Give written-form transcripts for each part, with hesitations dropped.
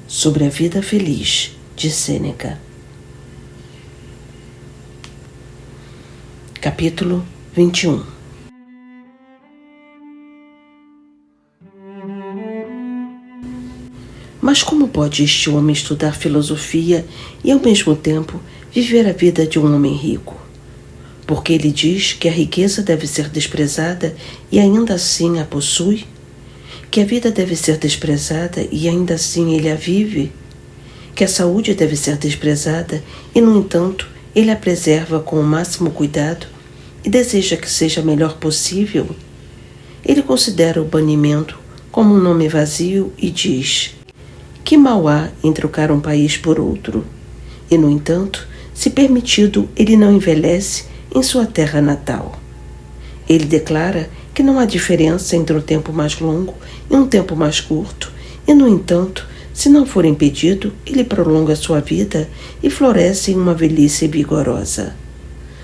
Sobre a vida feliz, de Sêneca. Capítulo 21. Mas como pode este homem estudar filosofia e, ao mesmo tempo, viver a vida de um homem rico? Porque ele diz que a riqueza deve ser desprezada e ainda assim a possui? Que a vida deve ser desprezada e ainda assim ele a vive? Que a saúde deve ser desprezada e, no entanto, ele a preserva com o máximo cuidado e deseja que seja a melhor possível? Ele considera o banimento como um nome vazio e diz: que mal há em trocar um país por outro? E, no entanto, se permitido, ele não envelhece em sua terra natal. Ele declara que não há diferença entre um tempo mais longo e um tempo mais curto, e, no entanto, se não for impedido, ele prolonga sua vida e floresce em uma velhice vigorosa.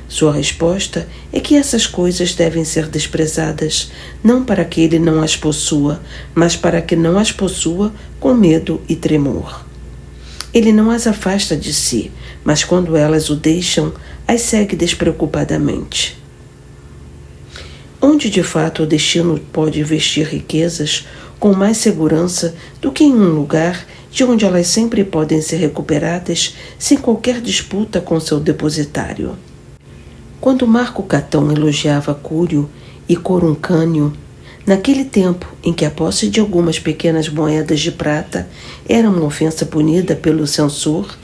Sua resposta é que essas coisas devem ser desprezadas, não para que ele não as possua, mas para que não as possua com medo e tremor. Ele não as afasta de si, mas quando elas o deixam, as segue despreocupadamente. Onde de fato o destino pode investir riquezas com mais segurança do que em um lugar de onde elas sempre podem ser recuperadas sem qualquer disputa com seu depositário? Quando Marco Catão elogiava Cúrio e Coruncânio, naquele tempo em que a posse de algumas pequenas moedas de prata era uma ofensa punida pelo censor,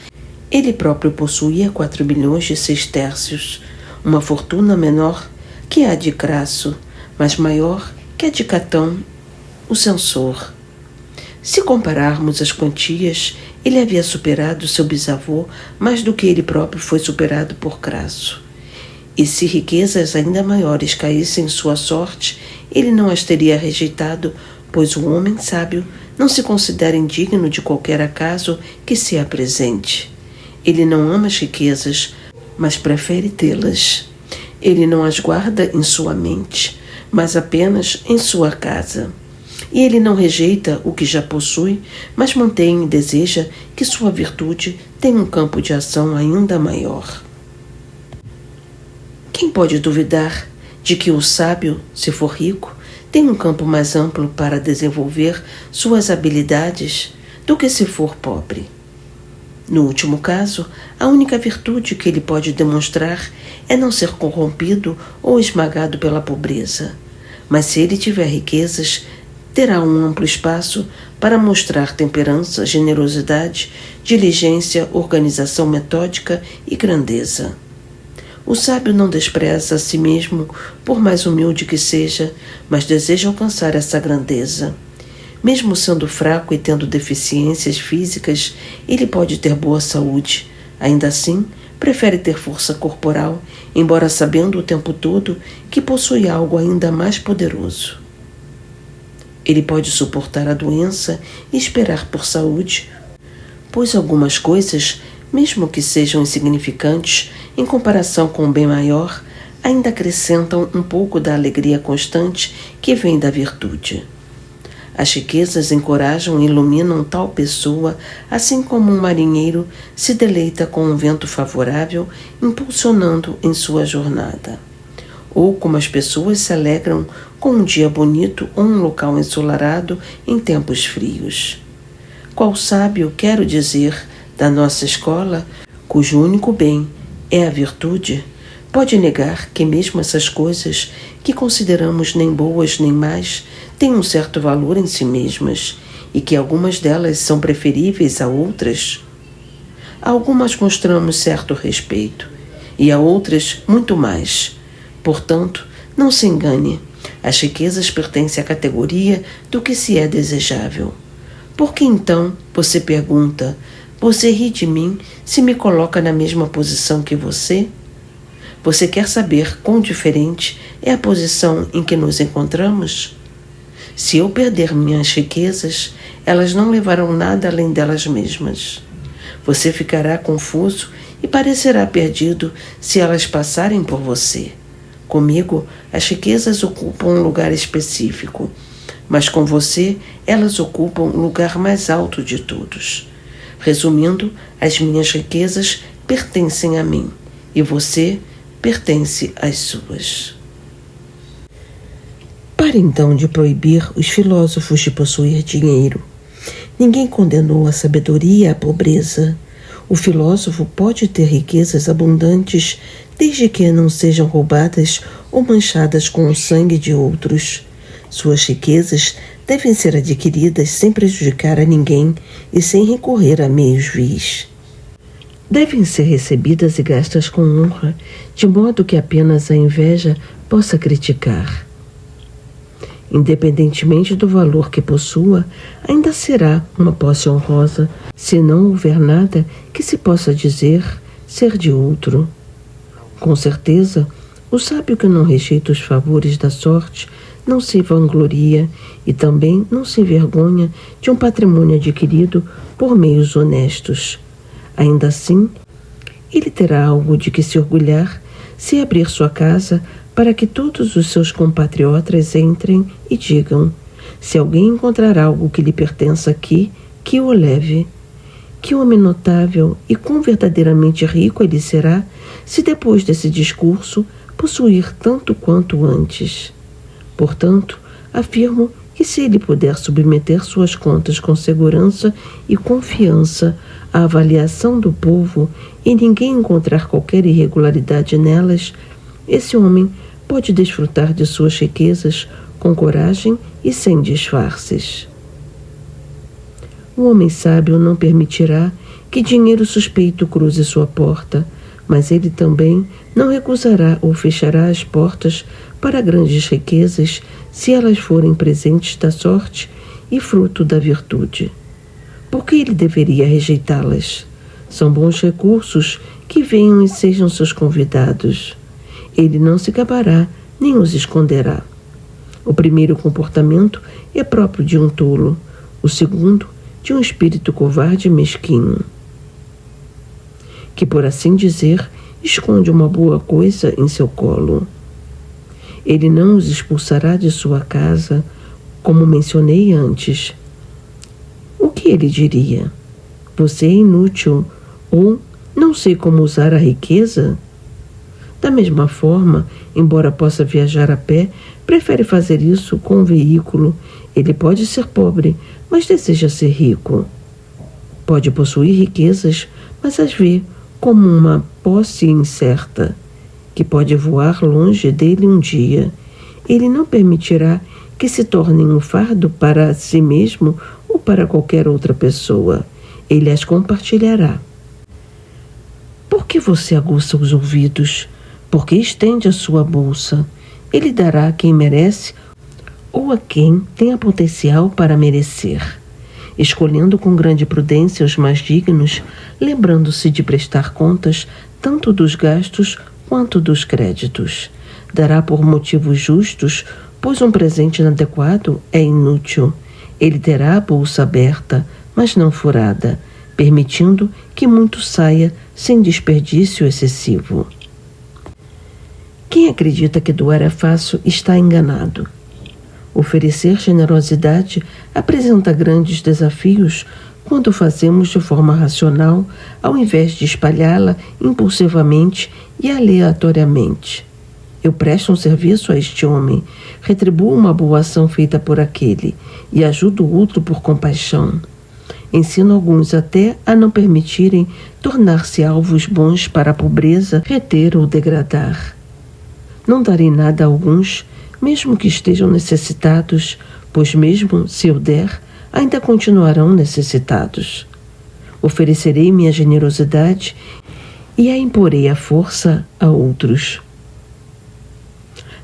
ele próprio possuía 4 milhões de sestércios, uma fortuna menor que a de Crasso, mas maior que a de Catão, o censor. Se compararmos as quantias, ele havia superado seu bisavô mais do que ele próprio foi superado por Crasso. E se riquezas ainda maiores caíssem em sua sorte, ele não as teria rejeitado, pois o homem sábio não se considera indigno de qualquer acaso que se apresente. Ele não ama as riquezas, mas prefere tê-las. Ele não as guarda em sua mente, mas apenas em sua casa. E ele não rejeita o que já possui, mas mantém e deseja que sua virtude tenha um campo de ação ainda maior. Quem pode duvidar de que o sábio, se for rico, tem um campo mais amplo para desenvolver suas habilidades do que se for pobre? No último caso, a única virtude que ele pode demonstrar é não ser corrompido ou esmagado pela pobreza. Mas se ele tiver riquezas, terá um amplo espaço para mostrar temperança, generosidade, diligência, organização metódica e grandeza. O sábio não despreza a si mesmo, por mais humilde que seja, mas deseja alcançar essa grandeza. Mesmo sendo fraco e tendo deficiências físicas, ele pode ter boa saúde. Ainda assim, prefere ter força corporal, embora sabendo o tempo todo que possui algo ainda mais poderoso. Ele pode suportar a doença e esperar por saúde, pois algumas coisas, mesmo que sejam insignificantes em comparação com o bem maior, ainda acrescentam um pouco da alegria constante que vem da virtude. As riquezas encorajam e iluminam tal pessoa, assim como um marinheiro se deleita com um vento favorável, impulsionando em sua jornada. Ou como as pessoas se alegram com um dia bonito ou um local ensolarado em tempos frios. Qual sábio, quero dizer, da nossa escola, cujo único bem é a virtude, pode negar que mesmo essas coisas que consideramos nem boas nem más têm um certo valor em si mesmas e que algumas delas são preferíveis a outras? A algumas mostramos certo respeito e a outras muito mais. Portanto, não se engane, as riquezas pertencem à categoria do que se é desejável. Por que então, você pergunta, você ri de mim se me coloca na mesma posição que você? Você quer saber quão diferente é a posição em que nos encontramos? Se eu perder minhas riquezas, elas não levarão nada além delas mesmas. Você ficará confuso e parecerá perdido se elas passarem por você. Comigo, as riquezas ocupam um lugar específico, mas com você elas ocupam o lugar mais alto de todos. Resumindo, as minhas riquezas pertencem a mim e você pertence às suas. Pare então de proibir os filósofos de possuir dinheiro. Ninguém condenou a sabedoria à pobreza. O filósofo pode ter riquezas abundantes desde que não sejam roubadas ou manchadas com o sangue de outros. Suas riquezas devem ser adquiridas sem prejudicar a ninguém e sem recorrer a meios vis. Devem ser recebidas e gastas com honra, de modo que apenas a inveja possa criticar. Independentemente do valor que possua, ainda será uma posse honrosa, se não houver nada que se possa dizer ser de outro. Com certeza, o sábio que não rejeita os favores da sorte não se vangloria e também não se envergonha de um patrimônio adquirido por meios honestos. Ainda assim, ele terá algo de que se orgulhar se abrir sua casa para que todos os seus compatriotas entrem e digam: se alguém encontrar algo que lhe pertença aqui, que o leve. Que homem notável e quão verdadeiramente rico ele será se depois desse discurso possuir tanto quanto antes. Portanto, afirmo que se ele puder submeter suas contas com segurança e confiança à avaliação do povo e ninguém encontrar qualquer irregularidade nelas, esse homem pode desfrutar de suas riquezas com coragem e sem disfarces. O homem sábio não permitirá que dinheiro suspeito cruze sua porta, mas ele também não recusará ou fechará as portas para grandes riquezas se elas forem presentes da sorte e fruto da virtude. Por que ele deveria rejeitá-las? São bons recursos, que venham e sejam seus convidados. Ele não se gabará nem os esconderá. O primeiro comportamento é próprio de um tolo, o segundo de um espírito covarde e mesquinho, que, por assim dizer, esconde uma boa coisa em seu colo. Ele não os expulsará de sua casa, como mencionei antes. O que ele diria? Você é inútil, ou não sei como usar a riqueza? Da mesma forma, embora possa viajar a pé, prefere fazer isso com um veículo. Ele pode ser pobre, mas deseja ser rico. Pode possuir riquezas, mas as vê como uma posse incerta, que pode voar longe dele um dia. Ele não permitirá que se tornem um fardo para si mesmo ou para qualquer outra pessoa. Ele as compartilhará. Por que você aguça os ouvidos? Por que estende a sua bolsa? Ele dará a quem merece ou a quem tenha potencial para merecer, escolhendo com grande prudência os mais dignos, lembrando-se de prestar contas tanto dos gastos quanto dos créditos. Dará por motivos justos, pois um presente inadequado é inútil. Ele terá a bolsa aberta, mas não furada, permitindo que muito saia sem desperdício excessivo. Quem acredita que doar é fácil está enganado. Oferecer generosidade apresenta grandes desafios quando fazemos de forma racional, ao invés de espalhá-la impulsivamente e aleatoriamente. Eu presto um serviço a este homem, retribuo uma boa ação feita por aquele e ajudo o outro por compaixão. Ensino alguns até a não permitirem tornar-se alvos bons para a pobreza, reter ou degradar. Não darei nada a alguns, mesmo que estejam necessitados, pois mesmo se eu der, ainda continuarão necessitados. Oferecerei minha generosidade e a imporei à força a outros.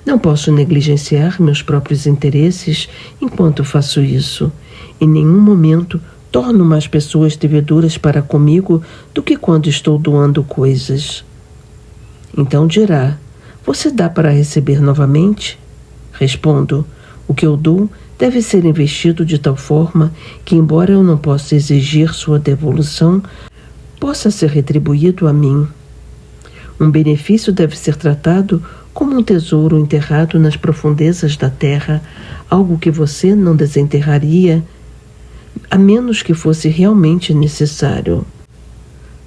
Não posso negligenciar meus próprios interesses enquanto faço isso. Em nenhum momento torno mais pessoas devedoras para comigo do que quando estou doando coisas. Então dirá: você dá para receber novamente? Respondo: o que eu dou deve ser investido de tal forma que, embora eu não possa exigir sua devolução, possa ser retribuído a mim. Um benefício deve ser tratado como um tesouro enterrado nas profundezas da terra, algo que você não desenterraria, a menos que fosse realmente necessário.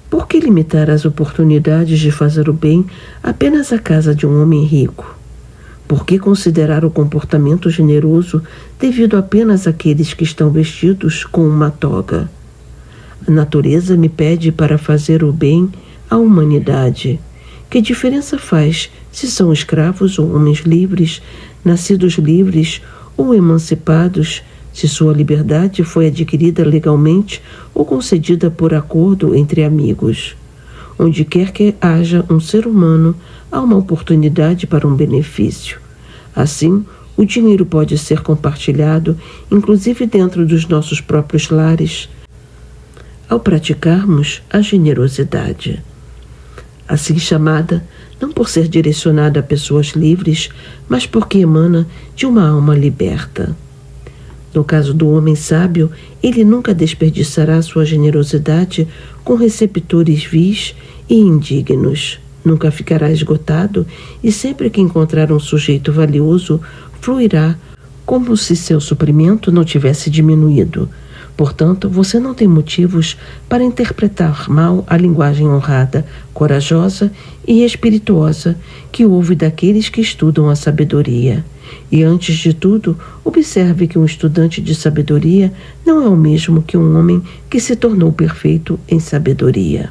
Por que limitar as oportunidades de fazer o bem apenas à casa de um homem rico? Por que considerar o comportamento generoso devido apenas àqueles que estão vestidos com uma toga? A natureza me pede para fazer o bem à humanidade. Que diferença faz se são escravos ou homens livres, nascidos livres ou emancipados, se sua liberdade foi adquirida legalmente ou concedida por acordo entre amigos? Onde quer que haja um ser humano, há uma oportunidade para um benefício. Assim, o dinheiro pode ser compartilhado, inclusive dentro dos nossos próprios lares, ao praticarmos a generosidade. Assim chamada, não por ser direcionada a pessoas livres, mas porque emana de uma alma liberta. No caso do homem sábio, ele nunca desperdiçará sua generosidade com receptores vis e indignos. Nunca ficará esgotado e sempre que encontrar um sujeito valioso, fluirá como se seu suprimento não tivesse diminuído. Portanto, você não tem motivos para interpretar mal a linguagem honrada, corajosa e espirituosa que ouve daqueles que estudam a sabedoria. E antes de tudo, observe que um estudante de sabedoria não é o mesmo que um homem que se tornou perfeito em sabedoria.